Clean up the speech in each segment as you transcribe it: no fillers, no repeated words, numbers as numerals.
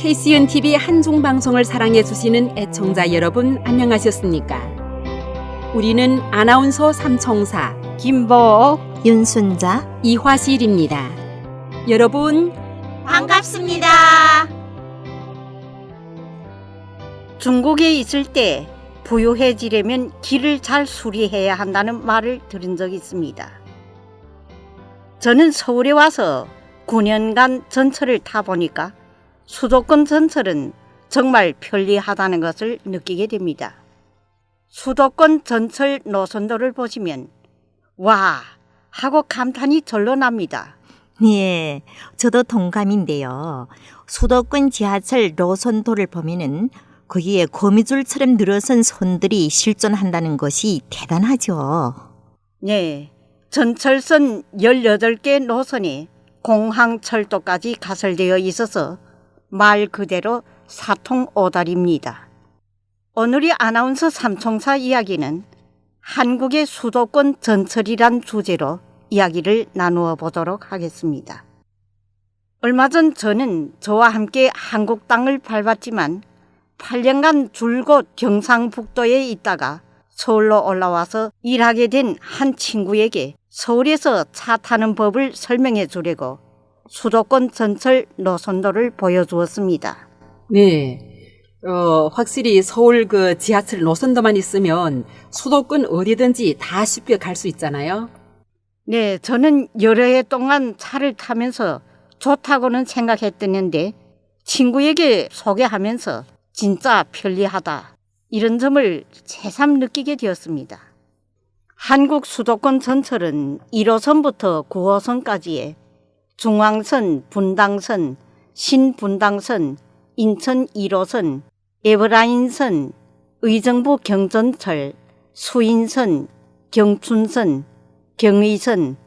KCN TV 한중 방송을 사랑해 주시는 애청자 여러분 안녕하셨습니까? 우리는 아나운서 삼총사 김보옥, 윤순자, 이화실입니다. 여러분 반갑습니다. 중국에 있을 때 부유해지려면 길을 잘 수리해야 한다는 말을 들은 적이 있습니다. 저는 서울에 와서 9년간 전철을 타보니까 수도권 전철은 정말 편리하다는 것을 느끼게 됩니다. 수도권 전철 노선도를 보시면 와 하고 감탄이 절로 납니다. 예, 저도 동감인데요. 수도권 지하철 노선도를 보면은 거기에 거미줄처럼 늘어선 선들이 실존한다는 것이 대단하죠. 네, 전철선 18개 노선이 공항철도까지 가설되어 있어서 말 그대로 사통오다리입니다. 오늘의 아나운서 삼총사 이야기는 한국의 수도권 전철이란 주제로 이야기를 나누어 보도록 하겠습니다. 얼마 전 저는 저와 함께 한국 땅을 밟았지만 8년간 줄곧 경상북도에 있다가 서울로 올라와서 일하게 된 한 친구에게 서울에서 차 타는 법을 설명해 주려고 수도권 전철 노선도를 보여주었습니다. 네, 확실히 서울 그 지하철 노선도만 있으면 수도권 어디든지 다 쉽게 갈 수 있잖아요. 네, 저는 여러 해 동안 차를 타면서 좋다고는 생각했었는데 친구에게 소개하면서 진짜 편리하다 이런 점을 새삼 느끼게 되었습니다. 한국 수도권 전철은 1호선부터 9호선까지의 중앙선, 분당선, 신분당선, 인천 1호선, 에버라인선, 의정부 경전철, 수인선, 경춘선, 경의선,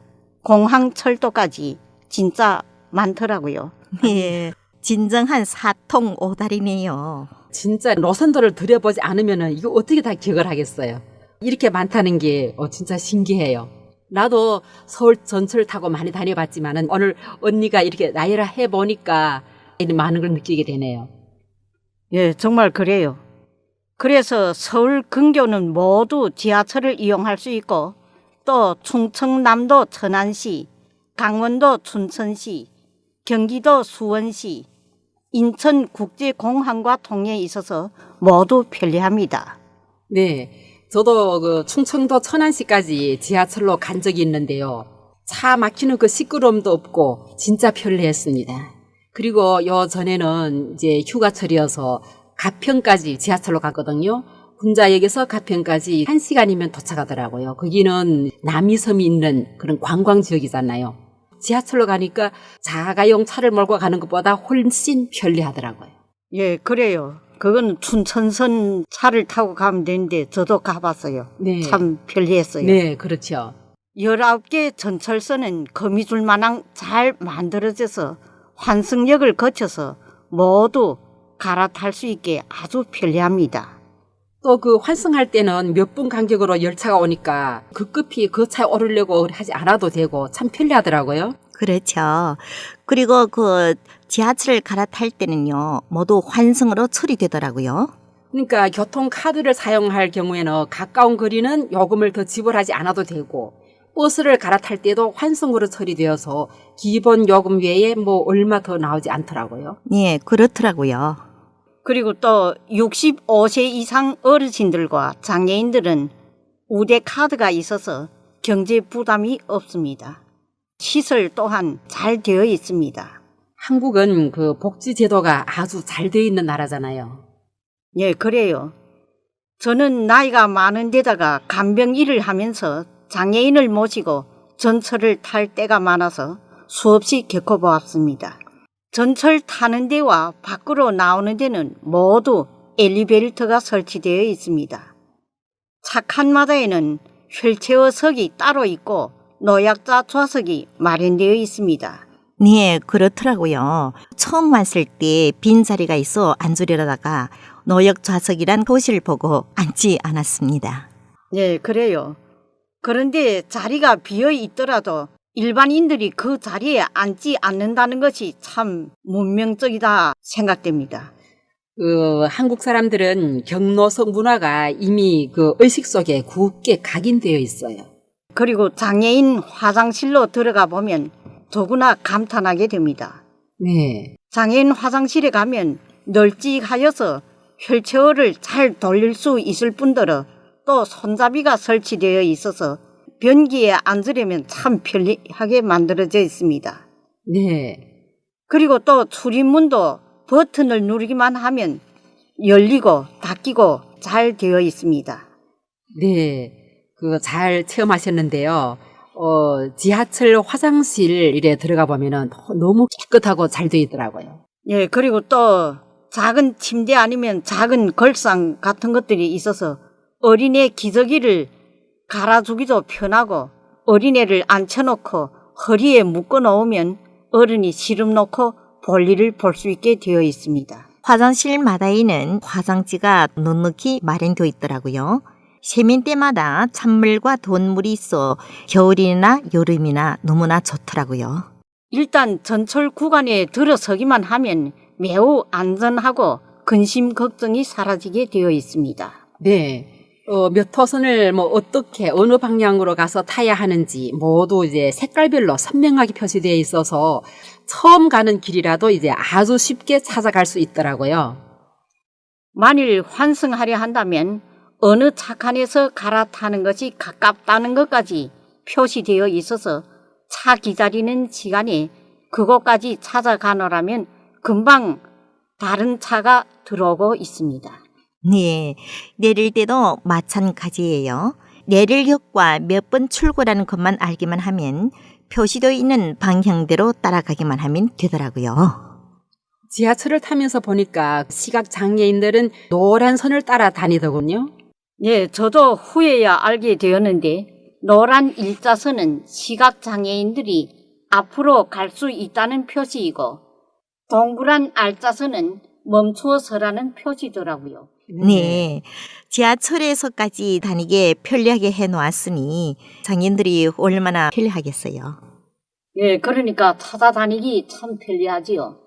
공항철도까지 진짜 많더라고요. 예, 진정한 사통오다리네요. 진짜 노선도를 들여보지 않으면 이거 어떻게 다 기억을 하겠어요. 이렇게 많다는 게 진짜 신기해요. 나도 서울 전철 타고 많이 다녀봤지만 오늘 언니가 이렇게 나열을 해보니까 많은 걸 느끼게 되네요. 예, 정말 그래요. 그래서 서울 근교는 모두 지하철을 이용할 수 있고 또 충청남도 천안시, 강원도 춘천시, 경기도 수원시, 인천국제공항과 통해 있어서 모두 편리합니다. 네, 저도 그 충청도 천안시까지 지하철로 간 적이 있는데요. 차 막히는 그 시끄러움도 없고 진짜 편리했습니다. 그리고 요 전에는 이제 휴가철이어서 가평까지 지하철로 갔거든요. 군자역에서 가평까지 1시간이면 도착하더라고요. 거기는 남이섬이 있는 그런 관광 지역이잖아요. 지하철로 가니까 자가용 차를 몰고 가는 것보다 훨씬 편리하더라고요. 예, 그래요. 그건 춘천선 차를 타고 가면 되는데 저도 가봤어요. 네. 참 편리했어요. 네, 그렇죠. 19개 전철선은 거미줄마냥 잘 만들어져서 환승역을 거쳐서 모두 갈아탈 수 있게 아주 편리합니다. 또 그 환승할 때는 몇 분 간격으로 열차가 오니까 급급히 그 차에 오르려고 하지 않아도 되고 참 편리하더라고요. 그렇죠. 그리고 그 지하철을 갈아탈 때는요, 모두 환승으로 처리되더라고요. 그러니까 교통카드를 사용할 경우에는 가까운 거리는 요금을 더 지불하지 않아도 되고 버스를 갈아탈 때도 환승으로 처리되어서 기본 요금 외에 뭐 얼마 더 나오지 않더라고요. 예, 그렇더라고요. 그리고 또 65세 이상 어르신들과 장애인들은 우대 카드가 있어서 경제 부담이 없습니다. 시설 또한 잘 되어 있습니다. 한국은 그 복지 제도가 아주 잘 되어 있는 나라잖아요. 예, 그래요. 저는 나이가 많은 데다가 간병 일을 하면서 장애인을 모시고 전철을 탈 때가 많아서 수없이 겪어보았습니다. 전철 타는 데와 밖으로 나오는 데는 모두 엘리베이터가 설치되어 있습니다. 차 칸마다에는 휠체어석이 따로 있고 노약자 좌석이 마련되어 있습니다. 네, 그렇더라고요. 처음 왔을 때 빈자리가 있어 앉으려다가 노역 좌석이란 표시를 보고 앉지 않았습니다. 네, 그래요. 그런데 자리가 비어 있더라도 일반인들이 그 자리에 앉지 않는다는 것이 참 문명적이다 생각됩니다. 한국 사람들은 경로석 문화가 이미 그 의식 속에 굳게 각인되어 있어요. 그리고 장애인 화장실로 들어가 보면 더구나 감탄하게 됩니다. 네. 장애인 화장실에 가면 널찍하여서 휠체어를 잘 돌릴 수 있을 뿐더러 또 손잡이가 설치되어 있어서 변기에 앉으려면 참 편리하게 만들어져 있습니다. 네. 그리고 또 출입문도 버튼을 누르기만 하면 열리고 닫히고 잘 되어 있습니다. 네. 잘 체험하셨는데요. 지하철 화장실에 들어가 보면은 너무 깨끗하고 잘 되어 있더라고요. 예, 그리고 또 작은 침대 아니면 작은 걸상 같은 것들이 있어서 어린애 기저귀를 갈아주기도 편하고 어린애를 앉혀놓고 허리에 묶어 놓으면 어른이 시름 놓고 볼일을 볼 수 있게 되어 있습니다. 화장실마다에는 화장지가 넉넉히 마련되어 있더라고요. 세면 때마다 찬물과 돈물이 있어 겨울이나 여름이나 너무나 좋더라고요. 일단 전철 구간에 들어서기만 하면 매우 안전하고 근심 걱정이 사라지게 되어 있습니다. 네. 몇 호선을 어떻게 어느 방향으로 가서 타야 하는지 모두 이제 색깔별로 선명하게 표시되어 있어서 처음 가는 길이라도 이제 아주 쉽게 찾아갈 수 있더라고요. 만일 환승하려 한다면 어느 차칸에서 갈아타는 것이 가깝다는 것까지 표시되어 있어서 차 기다리는 시간에 그곳까지 찾아가노라면 금방 다른 차가 들어오고 있습니다. 네, 내릴 때도 마찬가지예요. 내릴역과 몇 번 출구라는 것만 알기만 하면 표시되어 있는 방향대로 따라가기만 하면 되더라고요. 지하철을 타면서 보니까 시각 장애인들은 노란 선을 따라 다니더군요. 예, 저도 후에야 알게 되었는데 노란 일자선은 시각장애인들이 앞으로 갈 수 있다는 표시이고 동그란 R자선은 멈추어 서라는 표시더라고요. 네, 지하철에서까지 다니게 편리하게 해놓았으니 장애인들이 얼마나 편리하겠어요. 예, 그러니까 찾아다니기 참 편리하지요.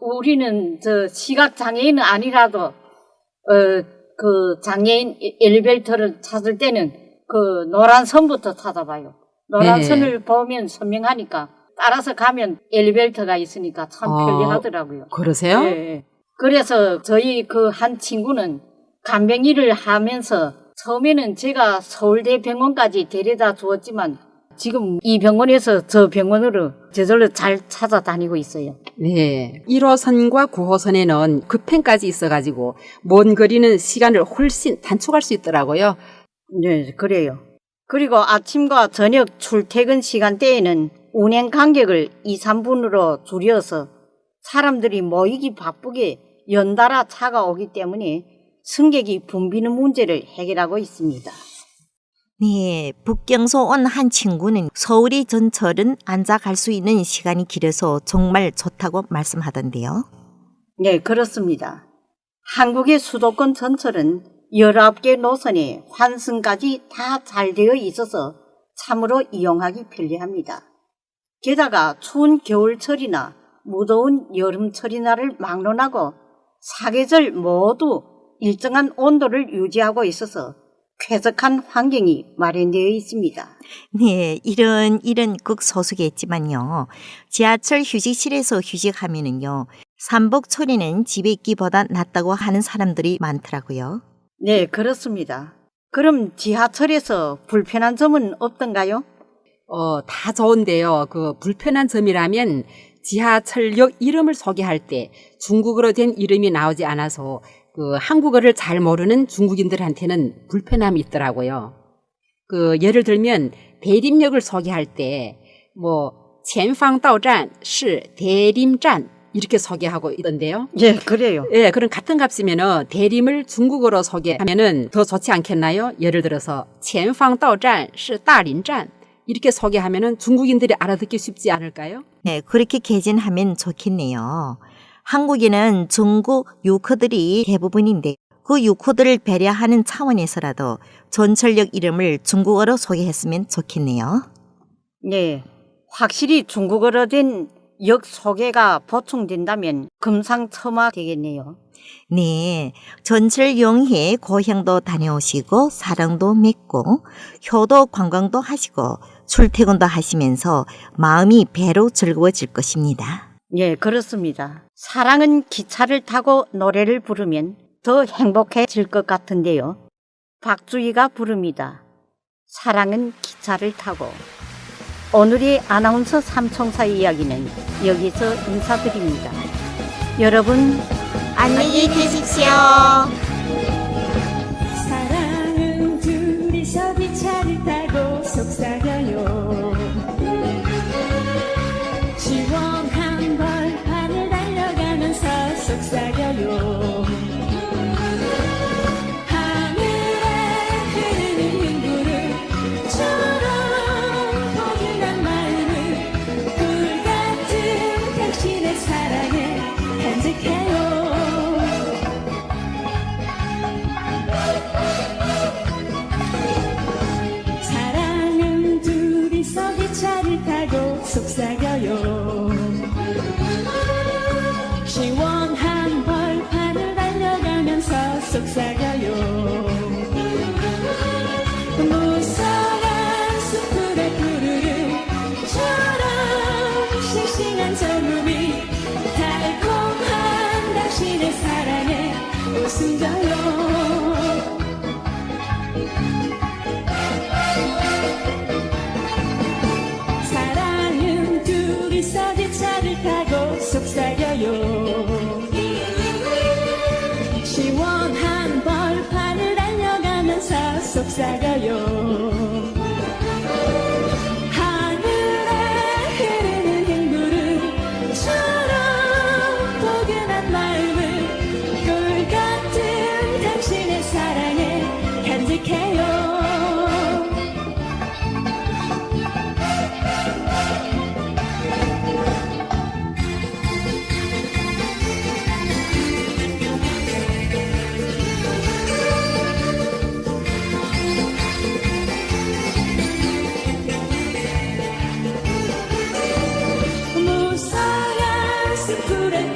우리는 저 시각장애인은 아니라도 그 장애인 엘리베이터를 찾을 때는 그 노란 선부터 찾아봐요. 노란 네. 선을 보면 선명하니까 따라서 가면 엘리베이터가 있으니까 참 편리하더라고요. 그러세요? 예. 그래서 저희 그 한 친구는 간병일을 하면서 처음에는 제가 서울대병원까지 데려다 주었지만 지금 이 병원에서 저 병원으로 저절로 잘 찾아다니고 있어요. 네. 1호선과 9호선에는 급행까지 있어가지고 먼 거리는 시간을 훨씬 단축할 수 있더라고요. 네, 그래요. 그리고 아침과 저녁 출퇴근 시간대에는 운행 간격을 2, 3분으로 줄여서 사람들이 모이기 바쁘게 연달아 차가 오기 때문에 승객이 붐비는 문제를 해결하고 있습니다. 네, 북경소 온 한 친구는 서울이 전철은 앉아 갈 수 있는 시간이 길어서 정말 좋다고 말씀하던데요. 네, 그렇습니다. 한국의 수도권 전철은 19개 노선에 환승까지 다 잘 되어 있어서 참으로 이용하기 편리합니다. 게다가 추운 겨울철이나 무더운 여름철이나를 막론하고 사계절 모두 일정한 온도를 유지하고 있어서 쾌적한 환경이 마련되어 있습니다. 네, 이런 일은 극소수겠지만요. 지하철 휴식실에서 휴식하면은요, 삼복 처리는 집에 있기보다 낫다고 하는 사람들이 많더라고요. 네, 그렇습니다. 그럼 지하철에서 불편한 점은 없던가요? 다 좋은데요. 불편한 점이라면 지하철역 이름을 소개할 때 중국어로 된 이름이 나오지 않아서 한국어를 잘 모르는 중국인들한테는 불편함이 있더라고요. 예를 들면 대림역을 소개할 때前方到站是 대림站이렇게 소개하고 있던데요. 예, 그래요. 예, 그럼 같은 값이면은 대림을 중국어로 소개하면은 더 좋지 않겠나요? 예를 들어서 前方到站是大林站 이렇게 소개하면은 중국인들이 알아듣기 쉽지 않을까요? 네, 그렇게 개진하면 좋겠네요. 한국에는 중국 유커들이 대부분인데 그 유커들을 배려하는 차원에서라도 전철역 이름을 중국어로 소개했으면 좋겠네요. 네, 확실히 중국어로 된 역소개가 보충된다면 금상첨화 되겠네요. 네, 전철 이용해 고향도 다녀오시고 사랑도 맺고 효도 관광도 하시고 출퇴근도 하시면서 마음이 배로 즐거워질 것입니다. 예, 그렇습니다. 사랑은 기차를 타고 노래를 부르면 더 행복해질 것 같은데요. 박주희가 부릅니다. 사랑은 기차를 타고. 오늘의 아나운서 삼총사 이야기는 여기서 인사드립니다. 여러분, 안녕히 계십시오. 사랑은 둘이서 기차를 타고 속삭여요. 시원한 벌판을 달려가면서 속삭여요. 하늘에 흐르는 구름처럼 포근한 마음을 불같은 당신의 사랑에 간직해요. 사랑은 둘이서 기차를 타고 속삭여요. 시원한 벌판을 달려가면서 속삭여요. 무성한 숲풀의 푸르름처럼 싱싱한 젊음이 달콤한 당신의 사랑에 웃음 져요. 사랑은 둘이서 기차를 타고 속삭여요. 시원한 벌판을 달려가면서 속삭여요. 하늘에 흐르는 흰구름처럼 포근한 마음을 꿀같은 당신의 사랑에 간직해요. 무성한 숲풀의